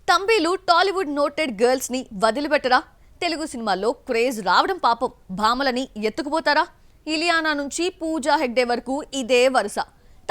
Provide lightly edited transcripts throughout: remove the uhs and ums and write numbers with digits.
తంబీలు Tollywood noted girls ని వదిలిపెట్టరా? తెలుగు సినిమాల్లో craze రావడం పాపం భామలని ఎత్తుకుపోతారా? ఇలియానా నుంచి పూజా హెగ్డే వరకు ఇదే వరుస.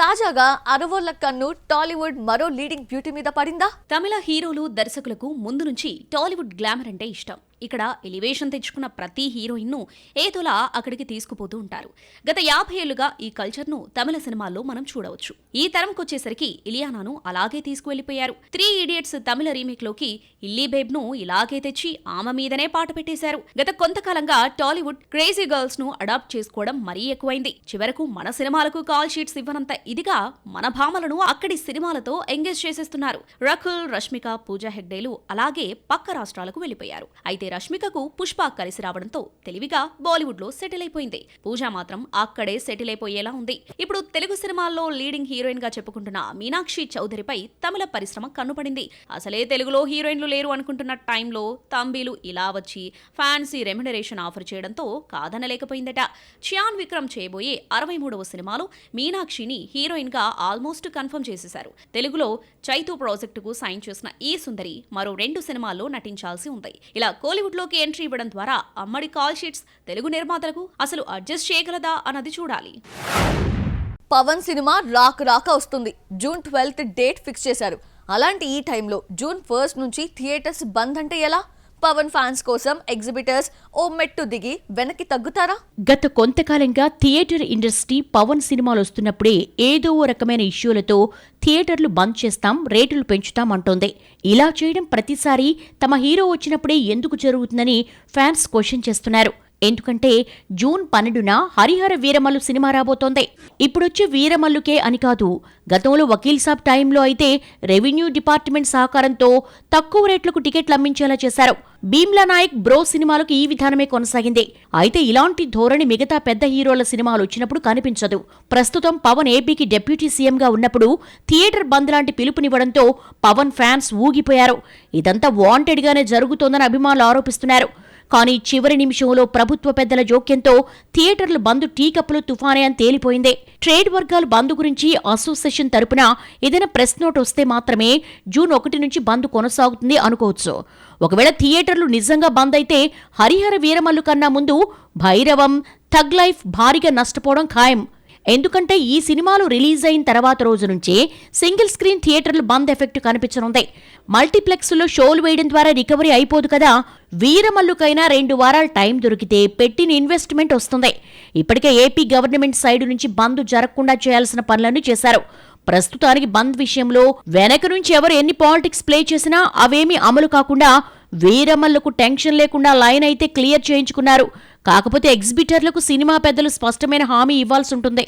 తాజాగా అరవోళ్ల కన్ను టాలీవుడ్ మరో లీడింగ్ బ్యూటీ మీద పడిందా? తమిళ హీరోలు దర్శకులకు ముందు నుంచి టాలీవుడ్ గ్లామర్ అంటే ఇష్టం. ఇక్కడ ఎలివేషన్ తెచ్చుకున్న ప్రతి హీరోయిన్ ను ఏదోలా అక్కడికి తీసుకుపోతూ ఉంటారు. గత 50 ఏళ్లుగా ఈ కల్చర్ ను తమిళ సినిమాల్లో మనం చూడవచ్చు. ఈ తరంకొచ్చేసరికి ఇలియానాను అలాగే తీసుకువెళ్లిపోయారు. 3 ఇడియట్స్ తమిళ రీమేక్ లోకి ఇల్లీ బేబ్ ను ఇలాగే తెచ్చి ఆమె మీదనే పాట పెట్టేశారు. గత కొంతకాలంగా టాలీవుడ్ క్రేజీ గర్ల్స్ ను అడాప్ట్ చేసుకోవడం మరీ ఎక్కువైంది. చివరకు మన సినిమాలకు కాల్ షీట్స్ ఇవ్వనంత ఇదిగా మన భామలను అక్కడి సినిమాలతో ఎంగేజ్ చేసేస్తున్నారు. రకుల్, రష్మిక, పూజా హెగ్డేలు అలాగే పక్క రాష్ట్రాలకు వెళ్లిపోయారు. అయితే రష్మికకు పుష్ప కలిసి రావడంతో తెలివిగా బాలీవుడ్ లో సెటిల్ అయిపోయింది. పూజా మాత్రం అక్కడే సెటిల్ అయిపోయేలా ఉంది. ఇప్పుడు తెలుగు సినిమాల్లో లీడింగ్ హీరోయిన్ గా చెప్పుకుంటున్న మీనాక్షి చౌదరిపై తమిళ పరిశ్రమ కన్నుపడింది. అసలే తెలుగులో హీరోయిన్లు లేరు అనుకుంటున్న టైంలో తంబీలు ఇలా వచ్చి ఫ్యాన్సీ రెమ్యునరేషన్ ఆఫర్ చేయడంతో కాదనలేకపోయిందట. చియాన్ విక్రమ్ చేయబోయే 63వ సినిమాలో మీనాక్షిని హీరోయిన్ గా ఆల్మోస్ట్ కన్ఫర్మ్ చేసేశారు. తెలుగులో చైతూ ప్రాజెక్టుకు సైన్ చేసిన ఈ సుందరి మరో 2 సినిమాల్లో నటించాల్సి ఉంది. ఇలా కోలీవుడ్ లోకి ఎంట్రీ ఇవ్వడం ద్వారా అమ్మడి కాల్ షీట్స్ తెలుగు నిర్మాతలకు అసలు అడ్జస్ట్ చేయగలదా అన్నది చూడాలి. పవన్ సినిమా రాక వస్తుంది. జూన్ 12th డేట్ ఫిక్స్ చేశారు. అలాంటి ఈ టైంలో జూన్ 1st నుంచి థియేటర్స్ బంద్ అంటే ఎలా? పవన్ ఫ్యాన్స్ కోసం ఎగ్జిబిటర్స్ ఓ మెట్టు దిగి వెనక్కి తగ్గుతారా? గత కొంతకాలంగా థియేటర్ ఇండస్ట్రీ పవన్ సినిమాలు వస్తున్నప్పుడే ఏదో ఓ రకమైన ఇష్యూలతో థియేటర్లు బంద్ చేస్తాం, రేటులు పెంచుతాం అంటోంది. ఇలా చేయడం ప్రతిసారి తమ హీరో వచ్చినప్పుడే ఎందుకు జరుగుతుందని ఫ్యాన్స్ క్వశ్చన్ చేస్తున్నారు. ఎందుకంటే జూన్ 12న హరిహర వీరమల్లు సినిమా రాబోతోంది. ఇప్పుడొచ్చే వీరమల్లుకే అని కాదు, గతంలో వకీల్ సాబ్ టైంలో అయితే రెవెన్యూ డిపార్ట్మెంట్ సహకారంతో తక్కువ రేట్లకు టికెట్లు అమ్మించేలా చేశారు. భీమ్లా నాయక్ బ్రో సినిమాలకు ఈ విధానమే కొనసాగింది. అయితే ఇలాంటి ధోరణి మిగతా పెద్ద హీరోల సినిమాలు వచ్చినప్పుడు కనిపించదు. ప్రస్తుతం పవన్ ఏపీకి డిప్యూటీ సీఎంగా ఉన్నప్పుడు థియేటర్ బంద్ లాంటి పిలుపునివ్వడంతో పవన్ ఫ్యాన్స్ ఊగిపోయారు. ఇదంతా వాంటెడ్గానే జరుగుతోందని అభిమానులు ఆరోపిస్తున్నారు. కానీ చివరి నిమిషంలో ప్రభుత్వ పెద్దల జోక్యంతో థియేటర్లు బంద్ టీ కప్పులు తుఫానే అని తేలిపోయింది. ట్రేడ్ వర్గాలు బంద్ గురించి అసోసియేషన్ తరపున ఏదైనా ప్రెస్ నోట్ వస్తే మాత్రమే జూన్ 1 నుంచి బంద్ కొనసాగుతుంది అనుకోవచ్చు. ఒకవేళ థియేటర్లు నిజంగా బంద్ అయితే హరిహర వీరమల్లు కన్నా ముందు భైరవం, థగ్ లైఫ్ భారీగా నష్టపోవడం ఖాయం. ఎందుకంటే ఈ సినిమాలు రిలీజ్ అయిన తర్వాత రోజు నుంచే సింగిల్ స్క్రీన్ థియేటర్లు బంద్ ఎఫెక్ట్ కనిపించనుంది. మల్టీప్లెక్స్లో షోలు వేయడం ద్వారా రికవరీ అయిపోదు కదా. వీరమల్లుకైనా 2 వారాల టైం దొరికితే పెట్టిన ఇన్వెస్ట్మెంట్ వస్తుంది. ఇప్పటికే ఏపీ గవర్నమెంట్ సైడ్ నుంచి బంద్ జరగకుండా చేయాల్సిన పనులను చేశారు. ప్రస్తుతానికి బంద్ విషయంలో వెనక నుంచి ఎవరు ఎన్ని పాలిటిక్స్ ప్లే చేసినా అవేమీ అమలు కాకుండా వీరమల్లుకు టెన్షన్ లేకుండా లైన్ అయితే క్లియర్ చేయించుకున్నారు. కాకపోతే ఎగ్జిబిటర్లకు సినిమా పెద్దలు స్పష్టమైన హామీ ఇవ్వాల్సి ఉంటుంది.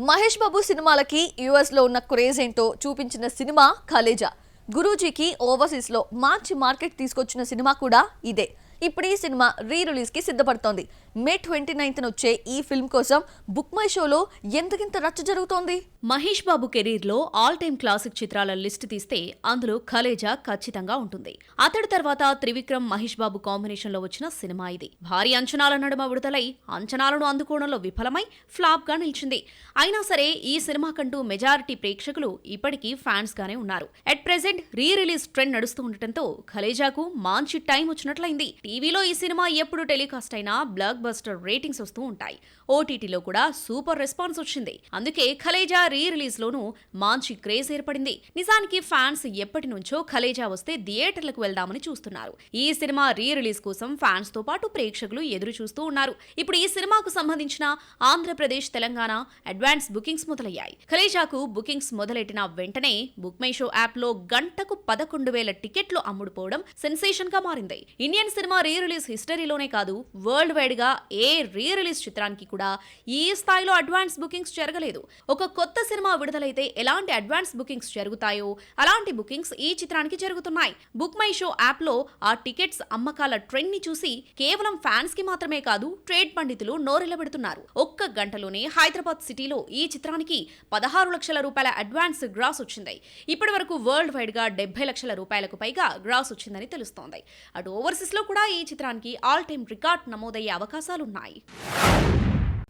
మహేష్ బాబు సినిమాలకి యుఎస్ లో ఉన్న క్రేజ్ ఏంటో చూపించిన సినిమా కలేజా. గురూజీకి ఓవర్సీస్ లో మంచి మార్కెట్ తీసుకొచ్చిన సినిమా కూడా ఇదే. ఇప్పుడు ఈ సినిమా రీ రిలీజ్ కి సిద్ధపడుతోంది. మే 29th వచ్చే ఈ ఫిల్మ్ కోసం బుక్ మై షోలో ఎంతకింత రచ్చ జరుగుతోంది. మహేష్ బాబు కెరీర్ లో ఆల్ టైమ్ క్లాసిక్ చిత్రాల లిస్ట్ తీస్తే అందులో కలేజా ఖచ్చితంగా ఉంటుంది. అతడి తర్వాత త్రివిక్రమ్, మహేష్ బాబు కాంబినేషన్ లో వచ్చిన సినిమా ఇది. భారీ అంచనాల నడుమ విడుదలై అంచనాలను అందుకోవడంలో విఫలమై ఫ్లాప్ గా నిలిచింది. అయినా సరే ఈ సినిమాకంటూ మెజారిటీ ప్రేక్షకులు ఇప్పటికీ ఫ్యాన్స్ గానే ఉన్నారు. At present re release trend నడుస్తూ ఉండటంతో కలేజాకు మంచి టైం వచ్చినట్లయింది. టీవీలో ఈ సినిమా ఎప్పుడు టెలికాస్ట్ అయినా బ్లాక్ బస్టర్ రేటింగ్స్ వస్తూ ఉంటాయి. ఓటీటీలో కూడా సూపర్ రెస్పాన్స్ వచ్చింది. అందుకే కలేజా రీ రిలీజ్ లోనూ మంచి క్రేజ్ ఏర్పడింది. నిజానికి ఫ్యాన్స్ ఎప్పటి నుంచో కలేజా వస్తే థియేటర్లకు వెళ్దామని చూస్తున్నారు. ఈ సినిమా రీ రిలీజ్ కోసం ఫ్యాన్స్ తో పాటు ప్రేక్షకులు ఎదురు చూస్తూ ఉన్నారు. ఇప్పుడు ఈ సినిమాకు సంబంధించిన ఆంధ్రప్రదేశ్, తెలంగాణ అడ్వాన్స్ బుకింగ్స్ మొదలయ్యాయి. కలేజాకు బుకింగ్స్ మొదలెట్టిన వెంటనే బుక్ మై షో యాప్ లో గంటకు 11,000 టికెట్లు అమ్ముడుపోవడం సెన్సేషన్ గా మారింది. ఇండియన్ సినిమా రీ రిలీజ్ హిస్టరీలోనే కాదు, వరల్డ్ వైడ్ గా ఏ రీ రిలీజ్ చిత్రానికి కూడా ఈ స్థాయిలో అడ్వాన్స్ బుకింగ్స్ జరగలేదు. ఒక కొత్త సినిమా విడుదలైతే ఎలాంటి అడ్వాన్స్ బుకింగ్స్ జరుగుతాయో అలాంటి బుకింగ్స్ ఈ చిత్రానికి జరుగుతున్నాయి. బుక్ మై షో యాప్ లో ఆ టికెట్స్ అమ్మకాల ట్రెండ్ ని చూసి కేవలం ఫ్యాన్స్ కి మాత్రమే కాదు, ట్రేడ్ పండితులు నోరెళ్లబెడుతున్నారు. ఒక్క గంటలోనే హైదరాబాద్ సిటీలో ఈ చిత్రానికి 16 లక్షల రూపాయల అడ్వాన్స్ గ్రాస్ వచ్చింది. ఇప్పటి వరకు వరల్డ్ వైడ్ గా 70 లక్షల రూపాయలకు పైగా గ్రాస్ వచ్చిందని తెలుస్తోంది. అటు ఓవర్సీస్ లో కూడా ఈ చిత్రానికి ఆల్ టైమ్ రికార్డ్ నమోదయ్యే అవకాశాలున్నాయి.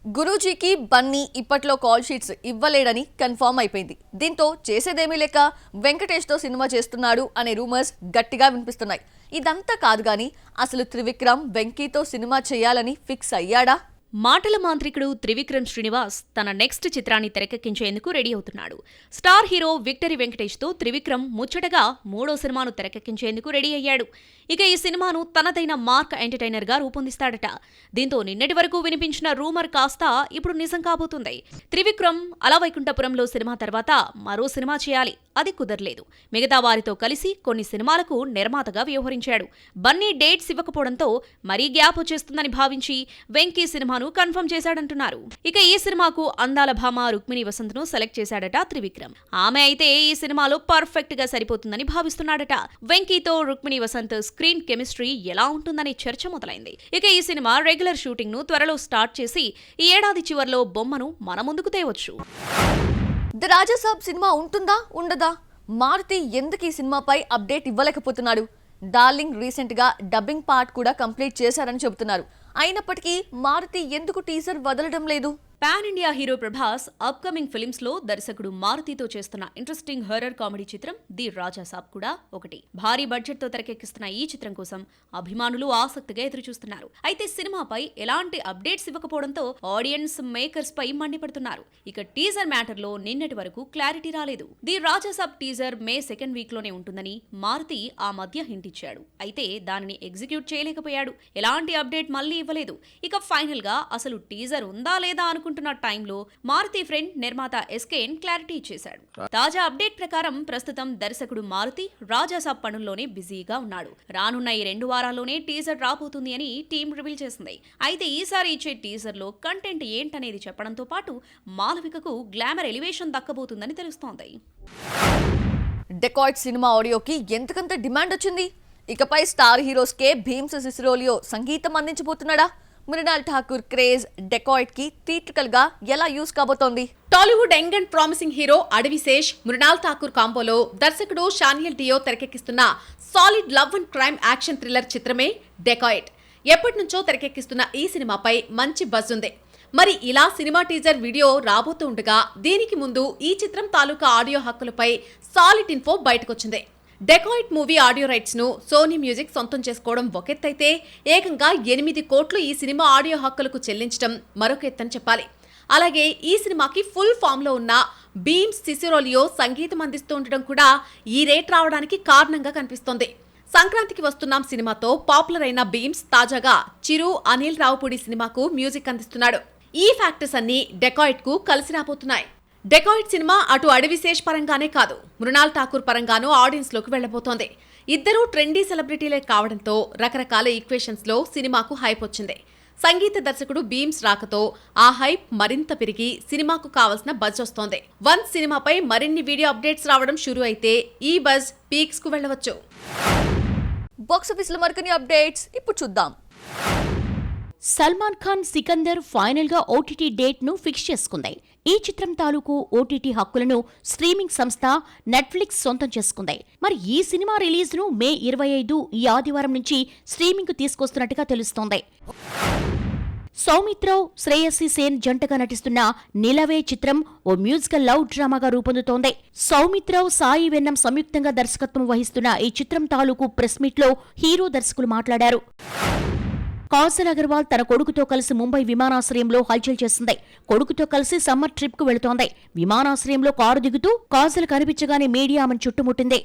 గురూజీకి బన్నీ ఇప్పట్లో కాల్ షీట్స్ ఇవ్వలేడని కన్ఫర్మ్ అయిపోయింది. దీంతో చేసేదేమీ లేక వెంకటేష్తో సినిమా చేస్తున్నాడు అనే రూమర్స్ గట్టిగా వినిపిస్తున్నాయి. ఇదంతా కాదు గాని అసలు త్రివిక్రమ్ వెంకీతో సినిమా చేయాలని ఫిక్స్ అయ్యాడా? మాటల మాంత్రికుడు త్రివిక్రమ్ శ్రీనివాస్ తన నెక్స్ట్ చిత్రాన్ని తెరకెక్కించేందుకు రెడీ అవుతున్నాడు. స్టార్ హీరో విక్టరీ వెంకటేష్తో త్రివిక్రమ్ ముచ్చటగా 3వ సినిమాను తెరకెక్కించేందుకు రెడీ అయ్యాడు. ఇక ఈ సినిమాను తనదైన మార్క్ ఎంటర్టైనర్గా రూపొందిస్తాడట. దీంతో నిన్నటి వరకు వినిపించిన రూమర్ కాస్త ఇప్పుడు నిజం కాబోతుంది. త్రివిక్రమ్ అల వైకుంఠపురంలో సినిమా తర్వాత మరో సినిమా చేయాలి, అది కుదరలేదు. మిగతా వారితో కలిసి కొన్ని సినిమాలకు నిర్మాతగా వ్యవహరించాడు. బన్నీ డేట్స్ ఇవ్వకపోవడంతో మరీ గ్యాప్ వచ్చేస్తుందని భావించి వెంకీ సినిమాను కన్ఫర్మ్ చేశాడంటున్నారు. ఇక ఈ సినిమాకు అందాల భామ రుక్మిణి వసంత్ను సెలెక్ట్ చేశాడట త్రివిక్రమ్. ఆమె అయితే ఈ సినిమాలో పర్ఫెక్ట్ గా సరిపోతుందని భావిస్తున్నాడట. వెంకీతో రుక్మిణి వసంత్ స్క్రీన్ కెమిస్ట్రీ ఎలా ఉంటుందనే చర్చ మొదలైంది. ఇక ఈ సినిమా రెగ్యులర్ షూటింగ్ ను త్వరలో స్టార్ట్ చేసి ఈ ఏడాది చివర్లో బొమ్మను మన ముందుకు తేవచ్చు. ది రాజాసాబ్ సినిమా ఉంటుందా ఉండదా? మారుతి ఎందుకు ఈ సినిమాపై అప్డేట్ ఇవ్వలేకపోతున్నాడు? డార్లింగ్ రీసెంట్ గా డబ్బింగ్ పార్ట్ కూడా కంప్లీట్ చేశారని చెబుతున్నారు. అయినప్పటికీ మారుతి ఎందుకు టీజర్ వదలడం లేదు? Pan India hero Prabhas upcoming films లో దర్శకుడు మారుతితో చేస్తున్న ఇంట్రెస్టింగ్ హారర్ కామెడీ చిత్రం ది రాజాసాబ్ కూడా ఒకటి. భారీ బడ్జెట్ తో తెరకెక్కిస్తున్న ఈ చిత్రం కోసం అభిమానులు ఆసక్తిగా ఎదురుచూస్తున్నారు. అయితే సినిమాపై ఎలాంటి అప్డేట్స్ ఇవ్వకపోవడంతో ఆడియన్స్ మేకర్స్ పై మండిపడుతున్నారు. ఇక టీజర్ మ్యాటర్ లో నిన్నటి వరకు క్లారిటీ రాలేదు. The Rajasaab teaser May 2nd week లోనే ఉంటుందని మారుతి ఆ మధ్య హింట్ ఇచ్చాడు. అయితే దానిని ఎగ్జిక్యూట్ చేయలేకపోయాడు. ఎలాంటి అప్డేట్ మళ్లీ ఇవ్వలేదు. ఇక ఫైనల్ గా అసలు టీజర్ ఉందా లేదా అనుకుంటున్న టైంలో మారుతి ఫ్రెండ్ నిర్మాత ఎస్కేఎన్ క్లారిటీ ఇచ్చేశాడు. తాజా అప్డేట్ ప్రకారం ప్రస్తుతం దర్శకుడు మారుతి రాజాసాబ్ పనుల్లోనే బిజీగా ఉన్నాడు. రానున్న ఈ 2 వారాల్లోనే టీజర్ రాబోతుంది అని టీం రివీల్ చేసింది. అయితే ఈసారి ఇచ్చే టీజర్ లో కంటెంట్ ఏంటనేది చెప్పడంతో పాటు మాలవికకు గ్లామర్ ఎలివేషన్ దక్కబోతుందని తెలుస్తోంది. డెకాయిట్ సినిమా ఆడియోకి ఎంతకంత డిమాండ్ వచ్చింది? ఇకపై star heroes K Bheems Ceciroleo సంగీతం అందించబోతున్నాడా? మృణాల్ ఠాకూర్ క్రేజ్ డెకాయిట్ కి థియేట్రికల్ గా ఎలా యూస్ కాబోతోంది? Tollywood young and promising hero Adivi Sesh, Mrunal Thakur కాంబోలో దర్శకుడు షానియల్ డియో తెరకెక్కిస్తున్న solid love and crime action thriller చిత్రమే డెకాయిట్. ఎప్పటి నుంచో తెరకెక్కిస్తున్న ఈ సినిమాపై మంచి బజ్ ఉంది. మరి ఇలా సినిమా టీజర్ వీడియో రాబోతూ ఉండగా దీనికి ముందు ఈ చిత్రం తాలూకా ఆడియో హక్కులపై సాలిడ్ ఇన్ఫో బయటకొచ్చింది. డెకాయిట్ మూవీ ఆడియో రైట్స్ ను సోనీ మ్యూజిక్ సొంతం చేసుకోవడం ఒకెత్తైతే ఏకంగా 8 కోట్లు ఈ సినిమా ఆడియో హక్కులకు చెల్లించడం మరొక ఎత్తని చెప్పాలి. అలాగే ఈ సినిమాకి ఫుల్ ఫామ్ లో ఉన్న భీమ్స్ సిసిరోలియో సంగీతం అందిస్తూ ఉండడం కూడా ఈ రేట్ రావడానికి కారణంగా కనిపిస్తోంది. సంక్రాంతికి వస్తున్నాం సినిమాతో పాపులర్ అయిన భీమ్స్ తాజాగా చిరు, అనిల్ రావుపూడి సినిమాకు మ్యూజిక్ అందిస్తున్నాడు. ఈ ఫ్యాక్టర్స్ అన్ని డెకాయిట్ కు కలిసి రాబోతున్నాయి. డెకాయిట్ సినిమా అటు అడవిశేష్ పరంగానే కాదు, మృణాల్ ఠాకూర్ పరంగానూ ఆడియన్స్ లోకి వెళ్లబోతోంది. ఇద్దరూ ట్రెండీ సెలబ్రిటీలే కావడంతో రకరకాల ఈక్వేషన్స్ లో సినిమాకు హైప్ వచ్చింది. సంగీత దర్శకుడు భీమ్స్ రాకతో ఆ హైప్ మరింత పెరిగి సినిమాకు కావాల్సిన బజ్ వస్తోంది. వన్స్ సినిమాపై మరిన్ని వీడియో అప్డేట్స్ రావడం షురూ అయితే ఈ బజ్ పీక్స్ కు వెళ్లవచ్చు. బాక్సాఫీస్ లో మరికొన్ని అప్డేట్స్ ఇప్పుడు చూద్దాం. సల్మాన్ ఖాన్ సికందర్ ఫైనల్ గా ఓటీటీ డేట్ ను ఫిక్స్ చేసుకుంది. ఈ చిత్రం తాలూకు ఓటీటీ హక్కులను స్ట్రీమింగ్ సంస్థ నెట్ఫ్లిక్స్ సొంతం చేసుకుంది. మరి ఈ సినిమా రిలీజ్ ను మే 25 ఈ ఆదివారం నుంచి స్ట్రీమింగ్ కు తీసుకొస్తున్నట్టుగా తెలుస్తోంది. సౌమిత్రావ్, శ్రేయసి సేన్ జంటగా నటిస్తున్న నిలవే చిత్రం ఓ మ్యూజికల్ లవ్ డ్రామాగా రూపొందుతోంది. సౌమిత్రావ్, సాయి వెన్నం సంయుక్తంగా దర్శకత్వం వహిస్తున్న ఈ చిత్రం తాలూకు ప్రెస్ మీట్ లో హీరో దర్శకులు మాట్లాడారు. కాజల్ అగర్వాల్ తన కొడుకుతో కలిసి ముంబై విమానాశ్రయంలో హల్చల్ చేసింది. కొడుకుతో కలిసి సమ్మర్ ట్రిప్ కు వెళుతోంది. విమానాశ్రయంలో కారు దిగుతూ కాజల్ కనిపించగానే మీడియా ఆమెను చుట్టుముట్టింది.